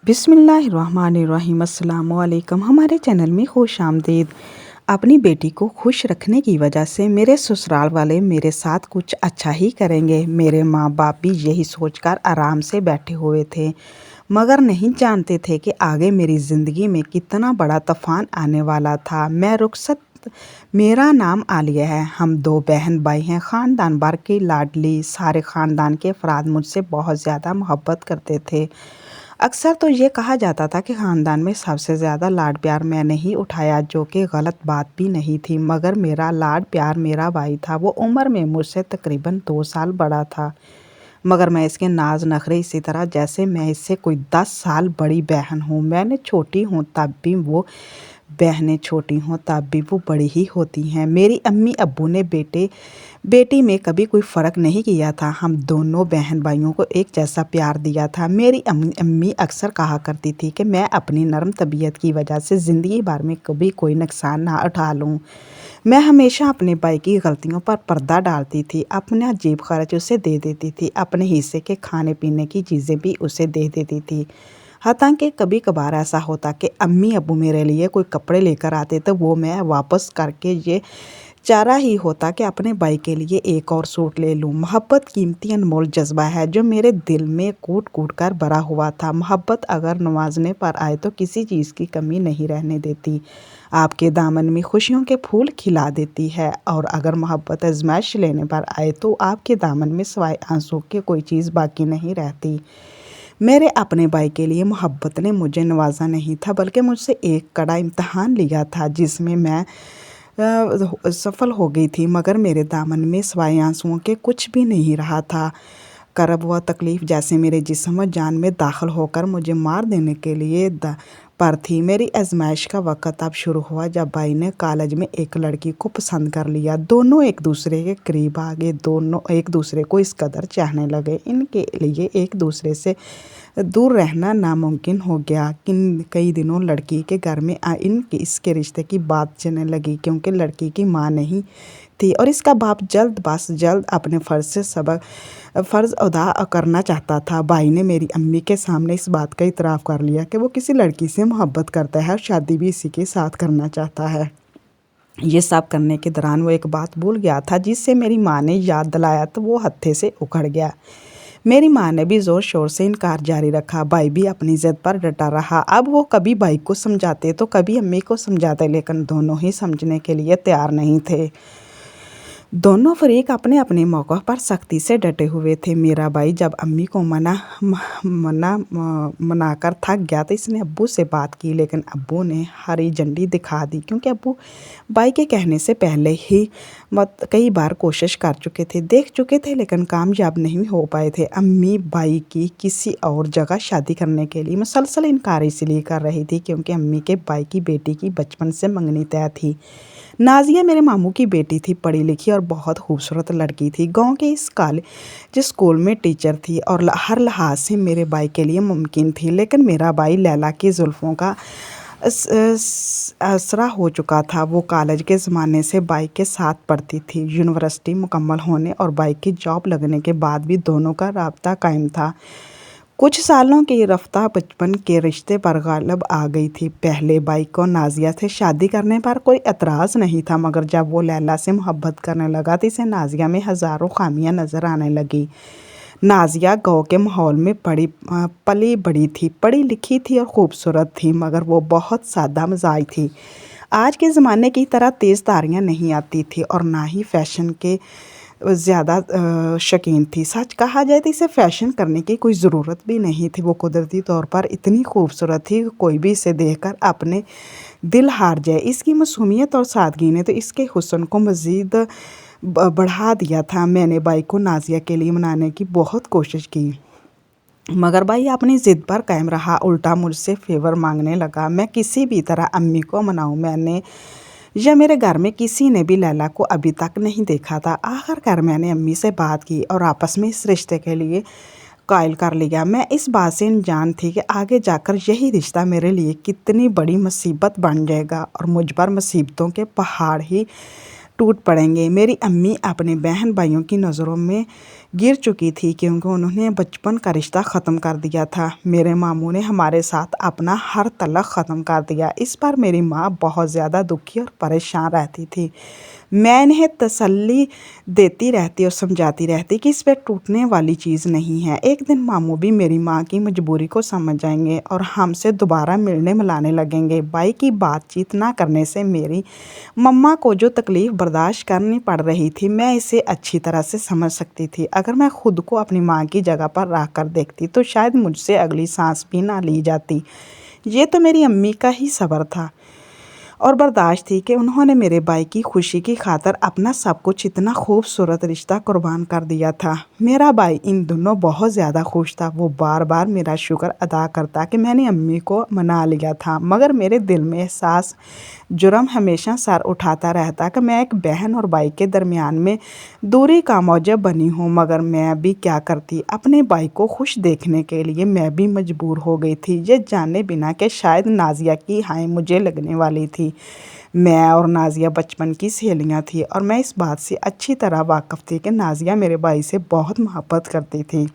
बिस्मिल्लाहिर्रहमानिर्रहीम। अस्सलाम वालेकुम। हमारे चैनल में खुश आमदीद। अपनी बेटी को खुश रखने की वजह से मेरे ससुराल वाले मेरे साथ कुछ अच्छा ही करेंगे। मेरे माँ बाप भी यही सोचकर आराम से बैठे हुए थे, मगर नहीं जानते थे कि आगे मेरी ज़िंदगी में कितना बड़ा तूफ़ान आने वाला था। मैं रुखसत, मेरा नाम आलिया है। हम 2 बहन भाई हैं। ख़ानदान भर की लाडली। सारे ख़ानदान के अफराद मुझसे बहुत ज़्यादा मोहब्बत करते थे। अक्सर तो ये कहा जाता था कि ख़ानदान में सबसे ज़्यादा लाड प्यार मैंने ही उठाया, जो कि गलत बात भी नहीं थी। मगर मेरा लाड प्यार मेरा भाई था। वो उम्र में मुझसे तकरीबन 2 साल बड़ा था, मगर मैं इसके नाज नखरे इसी तरह जैसे मैं इससे कोई 10 साल बड़ी बहन हूँ। मैंने छोटी हूँ तब भी वो बहनें छोटी हों तब भी वो बड़ी ही होती हैं। मेरी अम्मी अब्बू ने बेटी में कभी कोई फ़र्क नहीं किया था। हम दोनों बहन भाइयों को एक जैसा प्यार दिया था। मेरी अम्मी अक्सर कहा करती थी कि मैं अपनी नरम तबीयत की वजह से ज़िंदगी भर में कभी कोई नुकसान ना उठा लूँ। मैं हमेशा अपने भाई की गलतियों पर पर्दा डालती थी, अपना जेब खर्च उसे दे देती थी, अपने हिस्से के खाने पीने की चीज़ें भी उसे दे देती थी। हालांकि कभी कभार ऐसा होता कि अम्मी अब्बू मेरे लिए कोई कपड़े लेकर आते तो वो मैं वापस करके ये चारा ही होता कि अपने भाई के लिए एक और सूट ले लूं। मोहब्बत कीमती अनमोल जज्बा है जो मेरे दिल में कूट कूट कर भरा हुआ था। मोहब्बत अगर नवाजने पर आए तो किसी चीज़ की कमी नहीं रहने देती, आपके दामन में खुशियों के फूल खिला देती है। और अगर मोहब्बत आजमाइश लेने पर आए तो आपके दामन में सिवाय आंसू के कोई चीज़ बाकी नहीं रहती। मेरे अपने भाई के लिए मोहब्बत ने मुझे नवाजा नहीं था, बल्कि मुझसे एक कड़ा इम्तहान लिया था, जिसमें मैं सफल हो गई थी। मगर मेरे दामन में सिवाय आंसुओं के कुछ भी नहीं रहा था। करब व तकलीफ़ जैसे मेरे जिस्म व जान में दाखिल होकर मुझे मार देने के लिए पर थी। मेरी आजमाइश का वक़्त अब शुरू हुआ जब भाई ने कॉलेज में एक लड़की को पसंद कर लिया। दोनों एक दूसरे के करीब आ गए, दोनों एक दूसरे को इस कदर चाहने लगे, इनके लिए एक दूसरे से दूर रहना नामुमकिन हो गया। कई दिनों लड़की के घर में इसके रिश्ते की बात चलने लगी, क्योंकि लड़की की माँ नहीं थी और इसका बाप जल्द अपने फ़र्ज़ अदा करना चाहता था। भाई ने मेरी अम्मी के सामने इस बात का इतराफ़ कर लिया कि वो किसी लड़की से मोहब्बत करता है और शादी भी इसी के साथ करना चाहता है। ये सब करने के दौरान वो एक बात भूल गया था, जिससे मेरी माँ ने याद दिलाया तो वो हत्थे से उखड़ गया। मेरी माँ ने भी ज़ोर शोर से इनकार जारी रखा। भाई भी अपनी ज़िद पर डटा रहा। अब वो कभी भाई को समझाते तो कभी अम्मी को समझाते, लेकिन दोनों ही समझने के लिए तैयार नहीं थे। दोनों फरीक अपने अपने मौक़ों पर सख्ती से डटे हुए थे। मेरा भाई जब अम्मी को मनाकर थक गया तो इसने अब्बू से बात की, लेकिन अब्बू ने हरी झंडी दिखा दी, क्योंकि अब्बू भाई के कहने से पहले ही कई बार कोशिश कर चुके थे, देख चुके थे, लेकिन कामयाब नहीं हो पाए थे। अम्मी भाई की किसी और जगह शादी करने के लिए मुसलसल इनकार इसलिए कर रही थी क्योंकि अम्मी के भाई की बेटी की बचपन से मंगनी तय थी। नाजिया मेरे मामू की बेटी थी, पढ़ी लिखी और बहुत खूबसूरत लड़की थी। गांव के जिस स्कूल में टीचर थी और हर लिहाज से मेरे भाई के लिए मुमकिन थी। लेकिन मेरा भाई लैला की जुल्फ़ों का असरा हो चुका था। वो कॉलेज के ज़माने से भाई के साथ पढ़ती थी। यूनिवर्सिटी मुकम्मल होने और भाई की जॉब लगने के बाद भी दोनों का राब्ता कायम था। कुछ सालों की रफ्ता बचपन के रिश्ते पर गालिब आ गई थी। पहले भाई को नाजिया से शादी करने पर कोई एतराज़ नहीं था, मगर जब वो लैला से मोहब्बत करने लगा तो इसे नाजिया में हज़ारों खामियां नज़र आने लगी। नाजिया गाँव के माहौल में पली बड़ी थी, पढ़ी लिखी थी और ख़ूबसूरत थी, मगर वो बहुत सादा मिजाज थी। आज के ज़माने की तरह तेज़ तारियाँ नहीं आती थी और ना ही फ़ैशन के ज़्यादा शौकीन थी। सच कहा जाए तो इसे फ़ैशन करने की कोई ज़रूरत भी नहीं थी। वो कुदरती तौर पर इतनी खूबसूरत थी कि कोई भी इसे देखकर अपने दिल हार जाए। इसकी मासूमियत और सादगी ने तो इसके हुस्न को मज़ीद बढ़ा दिया था। मैंने भाई को नाजिया के लिए मनाने की बहुत कोशिश की, मगर भाई अपनी ज़िद पर कायम रहा, उल्टा मुझसे फेवर मांगने लगा। मैं किसी भी तरह अम्मी को मनाऊं, मेरे घर में किसी ने भी लैला को अभी तक नहीं देखा था। आखिरकार मैंने अम्मी से बात की और आपस में इस रिश्ते के लिए कायल कर लिया। मैं इस बात से अनजान थी कि आगे जाकर यही रिश्ता मेरे लिए कितनी बड़ी मुसीबत बन जाएगा और मुझ पर मुसीबतों के पहाड़ ही टूट पड़ेंगे। मेरी अम्मी अपने बहन भाइयों की नज़रों में گر چکی تھی کیونکہ انہوں نے بچپن کا رشتہ ختم کر دیا تھا۔ میرے ماموں نے ہمارے ساتھ اپنا ہر تعلق ختم کر دیا۔ اس پر میری ماں بہت زیادہ دکھی اور پریشان رہتی تھی۔ میں انہیں تسلی دیتی رہتی اور سمجھاتی رہتی کہ اس پہ ٹوٹنے والی چیز نہیں ہے، ایک دن ماموں بھی میری ماں کی مجبوری کو سمجھ جائیں گے اور ہم سے دوبارہ ملنے ملانے لگیں گے۔ بائی کی بات چیت نہ کرنے سے میری مما کو جو تکلیف برداشت کرنی پڑ رہی تھی میں اسے اچھی طرح سے سمجھ سکتی تھی۔ اگر میں خود کو اپنی ماں کی جگہ پر رکھ کر دیکھتی تو شاید مجھ سے اگلی سانس بھی نہ لی جاتی۔ یہ تو میری امی کا ہی صبر تھا اور برداشت تھی کہ انہوں نے میرے بھائی کی خوشی کی خاطر اپنا سب کچھ اتنا خوبصورت رشتہ قربان کر دیا تھا۔ میرا بھائی ان دنوں بہت زیادہ خوش تھا۔ وہ بار بار میرا شکر ادا کرتا کہ میں نے امی کو منا لیا تھا، مگر میرے دل میں احساس جرم ہمیشہ سر اٹھاتا رہتا کہ میں ایک بہن اور بھائی کے درمیان میں دوری کا موجب بنی ہوں۔ مگر میں بھی کیا کرتی، اپنے بھائی کو خوش دیکھنے کے لیے میں بھی مجبور ہو گئی تھی، یہ جانے بنا کہ شاید نازیہ کی ہائے مجھے لگنے والی تھی۔ میں اور نازیہ بچپن کی سہیلیاں تھیں اور میں اس بات سے اچھی طرح واقف تھی کہ نازیہ میرے بھائی سے بہت محبت کرتی تھی۔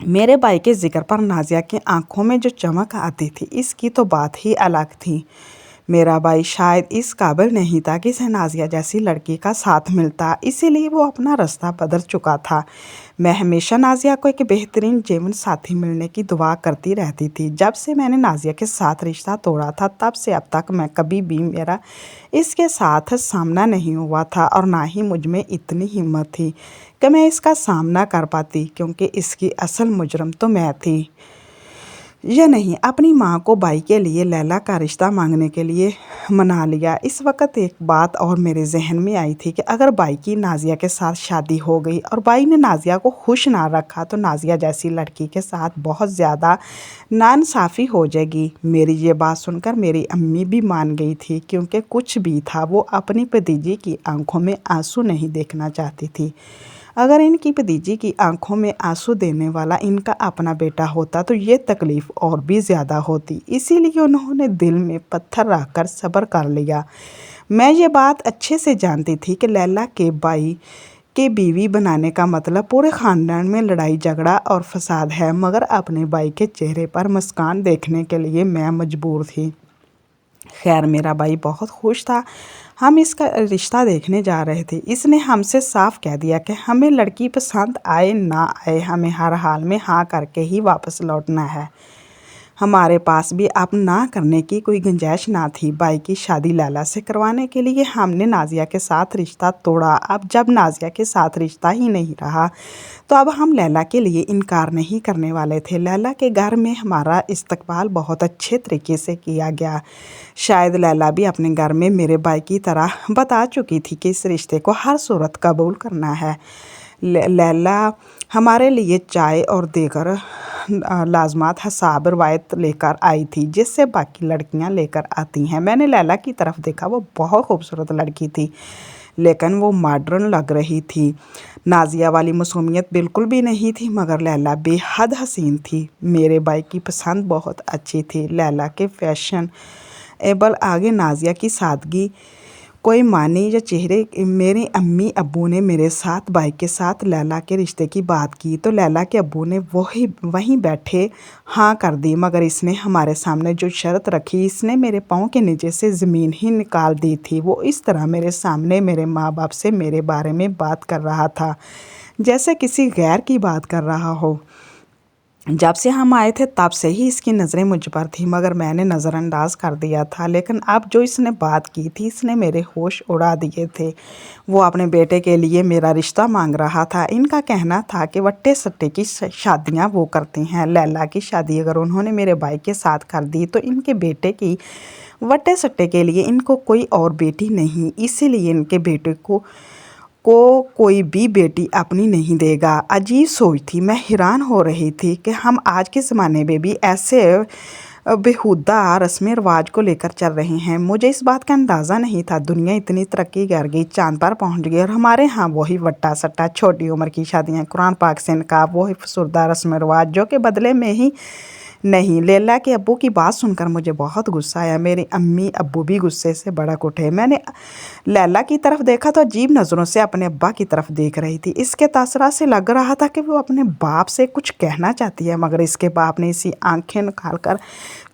میرے بھائی کے ذکر پر نازیہ کی آنکھوں میں جو چمک آتی تھی اس کی تو بات ہی الگ تھی۔ میرا بھائی شاید اس قابل نہیں تھا کہ اسے نازیہ جیسی لڑکی کا ساتھ ملتا، اسی لیے وہ اپنا راستہ بدل چکا تھا۔ میں ہمیشہ نازیہ کو ایک بہترین جیون ساتھی ملنے کی دعا کرتی رہتی تھی۔ جب سے میں نے نازیہ کے ساتھ رشتہ توڑا تھا تب سے اب تک میں کبھی بھی میرا اس کے ساتھ سامنا نہیں ہوا تھا اور نہ ہی مجھ میں اتنی ہمت تھی کہ میں اس کا سامنا کر پاتی، کیونکہ اس کی اصل مجرم تو میں تھی۔ یہ نہیں، اپنی ماں کو بھائی کے لیے لیلا کا رشتہ مانگنے کے لیے منا لیا۔ اس وقت ایک بات اور میرے ذہن میں آئی تھی کہ اگر بھائی کی نازیہ کے ساتھ شادی ہو گئی اور بھائی نے نازیہ کو خوش نہ رکھا تو نازیہ جیسی لڑکی کے ساتھ بہت زیادہ ناانصافی ہو جائے گی۔ میری یہ بات سن کر میری امی بھی مان گئی تھی، کیونکہ کچھ بھی تھا وہ اپنی بھتیجی کی آنکھوں میں آنسو نہیں دیکھنا چاہتی تھی۔ اگر ان کی بھتیجی کی آنکھوں میں آنسو دینے والا ان کا اپنا بیٹا ہوتا تو یہ تکلیف اور بھی زیادہ ہوتی، اسی لیے انہوں نے دل میں پتھر رکھ کر صبر کر لیا۔ میں یہ بات اچھے سے جانتی تھی کہ لیلا کے بھائی کے بیوی بنانے کا مطلب پورے خاندان میں لڑائی جھگڑا اور فساد ہے، مگر اپنے بھائی کے چہرے پر مسکان دیکھنے کے لیے میں مجبور تھی۔ خیر، میرا بھائی بہت خوش تھا۔ ہم اس کا رشتہ دیکھنے جا رہے تھے۔ اس نے ہم سے صاف کہہ دیا کہ ہمیں لڑکی پسند آئے نہ آئے ہمیں ہر حال میں ہاں کر کے ہی واپس لوٹنا ہے۔ ہمارے پاس بھی اب نہ کرنے کی کوئی گنجائش نہ تھی۔ بھائی کی شادی لیلا سے کروانے کے لیے ہم نے نازیہ کے ساتھ رشتہ توڑا۔ اب جب نازیہ کے ساتھ رشتہ ہی نہیں رہا تو اب ہم لیلا کے لیے انکار نہیں کرنے والے تھے۔ لیلا کے گھر میں ہمارا استقبال بہت اچھے طریقے سے کیا گیا۔ شاید لیلا بھی اپنے گھر میں میرے بھائی کی طرح بتا چکی تھی کہ اس رشتے کو ہر صورت قبول کرنا ہے۔ لیلا ہمارے لیے چائے اور دیگر لازمات حساب روایت لے کر آئی تھی، جس سے باقی لڑکیاں لے کر آتی ہیں۔ میں نے لیلا کی طرف دیکھا، وہ بہت خوبصورت لڑکی تھی لیکن وہ ماڈرن لگ رہی تھی۔ نازیہ والی معصومیت بالکل بھی نہیں تھی، مگر لیلا بے حد حسین تھی۔ میرے بھائی کی پسند بہت اچھی تھی۔ لیلا کے فیشن ایبل آگے نازیہ کی سادگی کوئی معنی یا چہرے۔ میرے امی ابو نے میرے ساتھ بھائی کے ساتھ لیلا کے رشتے کی بات کی تو لیلا کے ابو نے وہیں بیٹھے ہاں کر دی، مگر اس نے ہمارے سامنے جو شرط رکھی اس نے میرے پاؤں کے نیچے سے زمین ہی نکال دی تھی۔ وہ اس طرح میرے سامنے میرے ماں باپ سے میرے بارے میں بات کر رہا تھا جیسے کسی غیر کی بات کر رہا ہو۔ جب سے ہم آئے تھے تب سے ہی اس کی نظریں مجھ پر تھیں، مگر میں نے نظر انداز کر دیا تھا۔ لیکن اب جو اس نے بات کی تھی اس نے میرے ہوش اڑا دیے تھے۔ وہ اپنے بیٹے کے لیے میرا رشتہ مانگ رہا تھا۔ ان کا کہنا تھا کہ وٹے سٹے کی شادیاں وہ کرتے ہیں، لیلا کی شادی اگر انہوں نے میرے بھائی کے ساتھ کر دی تو ان کے بیٹے کی وٹے سٹے کے لیے ان کو کوئی اور بیٹی نہیں، اسی لیے ان کے بیٹے کو کوئی بھی بیٹی اپنی نہیں دے گا۔ عجیب سوچ تھی۔ میں حیران ہو رہی تھی کہ ہم آج کے زمانے میں بھی ایسے بیہودہ رسم رواج کو لے کر چل رہے ہیں۔ مجھے اس بات کا اندازہ نہیں تھا دنیا اتنی ترقی کر گئی، چاند پر پہنچ گئی اور ہمارے ہاں وہی وٹا سٹا، چھوٹی عمر کی شادیاں، قرآن پاک سے نکاح، وہی فسردہ رسم رواج جو کہ بدلے میں ہی नहीं। लैला के अब्बू की बात सुनकर मुझे बहुत गुस्सा आया। मेरी अम्मी अब्बू भी गुस्से से भड़क उठे। मैंने लैला की तरफ देखा तो अजीब नज़रों से अपने अब्बा की तरफ देख रही थी। इसके तासरा से लग रहा था कि वो अपने बाप से कुछ कहना चाहती है, मगर इसके बाप ने इसी आंखें निकाल कर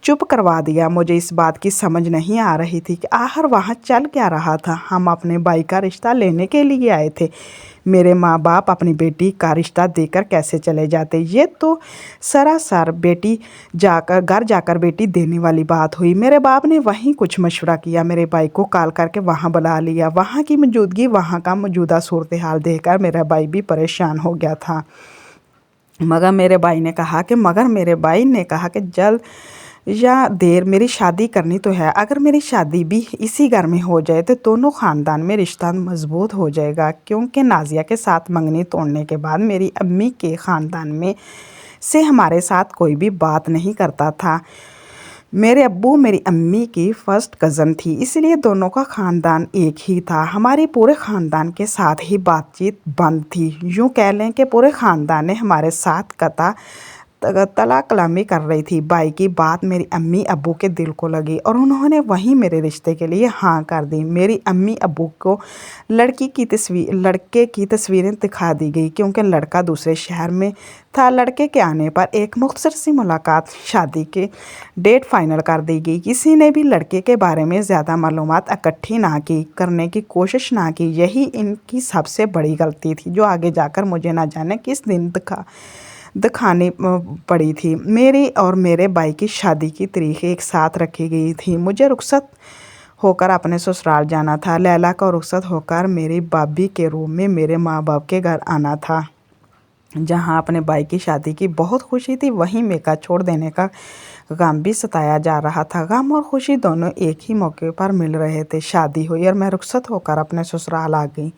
चुप करवा दिया। मुझे इस बात की समझ नहीं आ रही थी कि आखिर वहाँ चल क्या रहा था। हम अपने भाई का रिश्ता लेने के लिए आए थे, मेरे माँ बाप अपनी बेटी का रिश्ता देकर कैसे चले जाते। ये तो सरासर बेटी जाकर घर जाकर बेटी देने वाली बात हुई। मेरे बाप ने वहीं कुछ मशवरा किया, मेरे भाई को कॉल करके वहाँ बुला लिया। वहाँ की मौजूदगी, वहाँ का मौजूदा सूरत हाल देखकर मेरा भाई भी परेशान हो गया था। मगर मेरे भाई ने कहा कि जल्द या देर मेरी शादी करनी तो है। अगर मेरी शादी भी इसी घर में हो जाए तो दोनों ख़ानदान में रिश्ता मजबूत हो जाएगा, क्योंकि नाजिया के साथ मंगनी तोड़ने के बाद मेरी अम्मी के ख़ानदान में से हमारे साथ कोई भी बात नहीं करता था। मेरे अब्बू मेरी अम्मी की फ़र्स्ट कज़न थी, इसलिए दोनों का ख़ानदान एक ही था। हमारी पूरे ख़ानदान के साथ ही बातचीत बंद थी। यूँ कह लें कि पूरे ख़ानदान ने हमारे साथ तला कलामी कर रही थी। भाई की बात मेरी अम्मी अब्बू के दिल को लगी और उन्होंने वहीं मेरे रिश्ते के लिए हाँ कर दी। मेरी अम्मी अब्बू को लड़के की तस्वीरें दिखा दी गई, क्योंकि लड़का दूसरे शहर में था। लड़के के आने पर एक मुख्तसर सी मुलाकात, शादी के डेट फाइनल कर दी गई। किसी ने भी लड़के के बारे में ज़्यादा मालूमात इकट्ठी करने की कोशिश ना की। यही इनकी सबसे बड़ी गलती थी, जो आगे जाकर मुझे ना जाने किस दिन दिखानी पड़ी थी। मेरी और मेरे भाई की शादी की तारीख एक साथ रखी गई थी। मुझे रुखसत होकर अपने ससुराल जाना था। लैला को रुखसत होकर मेरी भाभी के रूम में मेरे माँ बाप के घर आना था। जहाँ अपने भाई की शादी की बहुत खुशी थी, वहीं मेका छोड़ देने का गम भी सताया जा रहा था। गम और खुशी दोनों एक ही मौके पर मिल रहे थे। शादी हुई और मैं रुखसत होकर अपने ससुराल आ गई।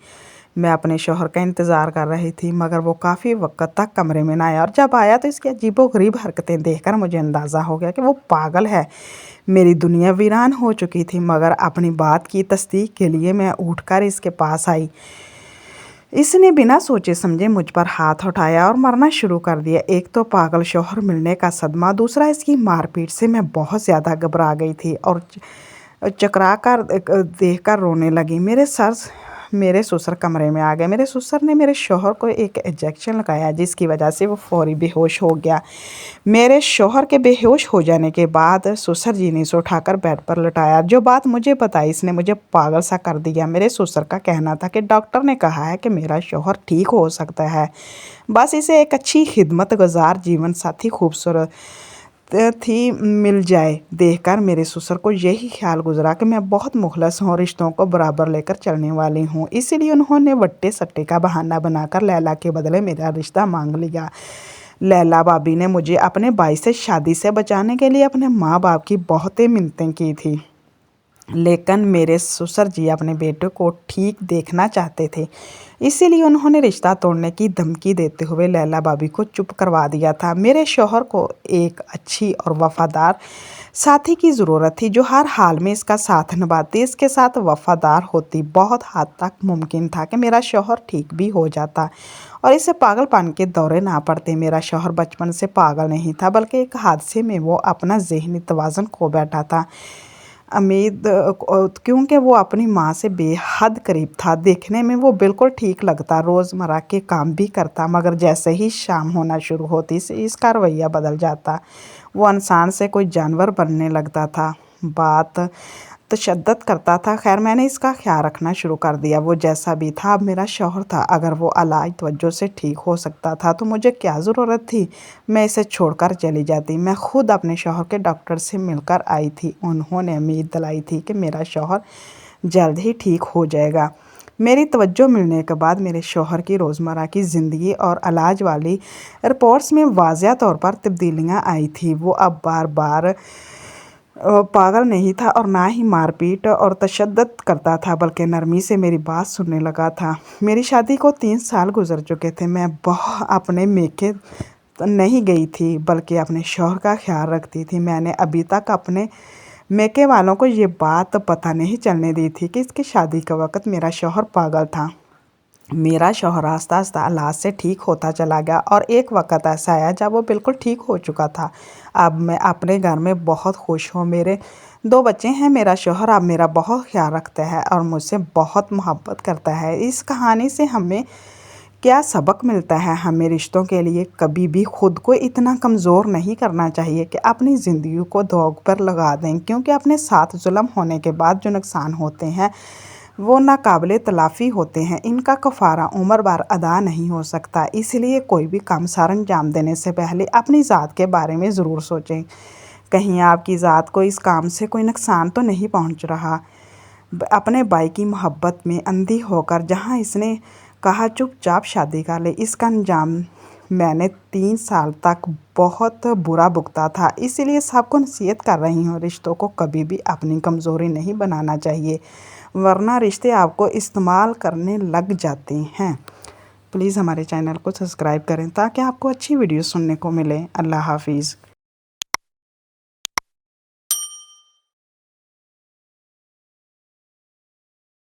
मैं अपने शौहर का इंतज़ार कर रही थी, मगर वो काफ़ी वक्त तक कमरे में ना आया, और जब आया तो इसकी अजीबोगरीब हरकतें देखकर मुझे अंदाज़ा हो गया कि वो पागल है। मेरी दुनिया वीरान हो चुकी थी, मगर अपनी बात की तस्दीक के लिए मैं उठकर इसके पास आई। इसने बिना सोचे समझे मुझ पर हाथ उठाया और मरना शुरू कर दिया। एक तो पागल शौहर मिलने का सदमा, दूसरा इसकी मारपीट से मैं बहुत ज़्यादा घबरा गई थी और चकरा कर देखकर रोने लगी। मेरे ससुर कमरे में आ गए। मेरे ससुर ने मेरे शौहर को एक इंजेक्शन लगाया, जिसकी वजह से वो फौरी बेहोश हो गया। मेरे शौहर के बेहोश हो जाने के बाद ससुर जी ने इसे उठाकर बेड पर लटाया। जो बात मुझे बताई, इसने मुझे पागल सा कर दिया। मेरे ससुर का कहना था कि डॉक्टर ने कहा है कि मेरा शौहर ठीक हो सकता है, बस इसे एक अच्छी खिदमत गुजार जीवन साथी खूबसूरत थी मिल जाए। देखकर मेरे ससुर को यही ख्याल गुजरा कि मैं बहुत मुखलस हूँ, रिश्तों को बराबर लेकर चलने वाली हूँ। इसीलिए उन्होंने वट्टे सट्टे का बहाना बनाकर लैला के बदले मेरा रिश्ता मांग लिया। लैला भाभी ने मुझे अपने भाई से शादी से बचाने के लिए अपने माँ बाप की बहुतें मिन्नतें की थी, लेकिन मेरे ससुर जी अपने बेटे को ठीक देखना चाहते थे। इसीलिए उन्होंने रिश्ता तोड़ने की धमकी देते हुए लैला भाभी को चुप करवा दिया था। मेरे शौहर को एक अच्छी और वफादार साथी की ज़रूरत थी, जो हर हाल में इसका साथ निभाती, इसके साथ वफादार होती। बहुत हद तक मुमकिन था कि मेरा शौहर ठीक भी हो जाता और इसे पागलपन के दौरे ना पड़ते। मेरा शौहर बचपन से पागल नहीं था, बल्कि एक हादसे में वो अपना ज़हनी तवाज़ुन खो बैठा था। क्योंकि वो अपनी माँ से बेहद करीब था। देखने में वो बिल्कुल ठीक लगता, रोज़मर्रा के काम भी करता, मगर जैसे ही शाम होना शुरू होती इसका रवैया बदल जाता। वो इंसान से कोई जानवर बनने लगता था, बात तशद्दुद करता था। खैर, मैंने इसका ख्याल रखना शुरू कर दिया। वो जैसा भी था, अब मेरा शौहर था। अगर वो इलाज तवज्जो से ठीक हो सकता था तो मुझे क्या ज़रूरत थी मैं इसे छोड़कर चली जाती। मैं खुद अपने शौहर के डॉक्टर से मिलकर आई थी। उन्होंने उम्मीद दिलाई थी कि मेरा शौहर जल्द ही ठीक हो जाएगा। मेरी तवज्जो मिलने के बाद मेरे शौहर की रोज़मर्रा की ज़िंदगी और इलाज वाली रिपोर्ट्स में वाज़िया तौर पर तब्दीलियाँ आई थी। वो अब बार बार पागल नहीं था और ना ही मारपीट और तशद्दुद करता था, बल्कि नरमी से मेरी बात सुनने लगा था। मेरी शादी को 3 साल गुजर चुके थे। मैं अपने मेके नहीं गई थी, बल्कि अपने शौहर का ख्याल रखती थी। मैंने अभी तक अपने मेके वालों को ये बात पता नहीं चलने दी थी कि इसकी शादी के वक्त मेरा शौहर पागल था। मेरा शौहर आस्ता आस्ता इलाज से ठीक होता चला गया और एक वक्त ऐसा आया जब वो बिल्कुल ठीक हो चुका था। अब मैं अपने घर में बहुत खुश हूँ। मेरे 2 बच्चे हैं। मेरा शौहर अब मेरा बहुत ख्याल रखता है और मुझसे बहुत मोहब्बत करता है। इस कहानी से हमें क्या सबक मिलता है? हमें रिश्तों के लिए कभी भी खुद को इतना कमज़ोर नहीं करना चाहिए कि अपनी ज़िंदगी को दांव पर लगा दें, क्योंकि अपने साथ जुल्म होने के बाद जो नुकसान होते हैं वो नाकाबिले तलाफ़ी होते हैं। इनका कफ़ारा उम्र भर अदा नहीं हो सकता। इसलिए कोई भी काम सर अंजाम देने से पहले अपनी ज़ात के बारे में ज़रूर सोचें। कहीं आपकी ज़ात को इस काम से कोई नुकसान तो नहीं पहुंच रहा। अपने भाई की मोहब्बत में अंधी होकर जहां इसने कहा चुपचाप शादी कर ले, इसका अंजाम मैंने 3 साल तक बहुत बुरा भुगता था। इसीलिए सबको नसीहत कर रही हूँ, रिश्तों को कभी भी अपनी कमज़ोरी नहीं बनाना चाहिए, वरना रिश्ते आपको इस्तेमाल करने लग जाते हैं। प्लीज़ हमारे चैनल को सब्सक्राइब करें ताकि आपको अच्छी वीडियो सुनने को मिले। अल्लाह हाफिज़।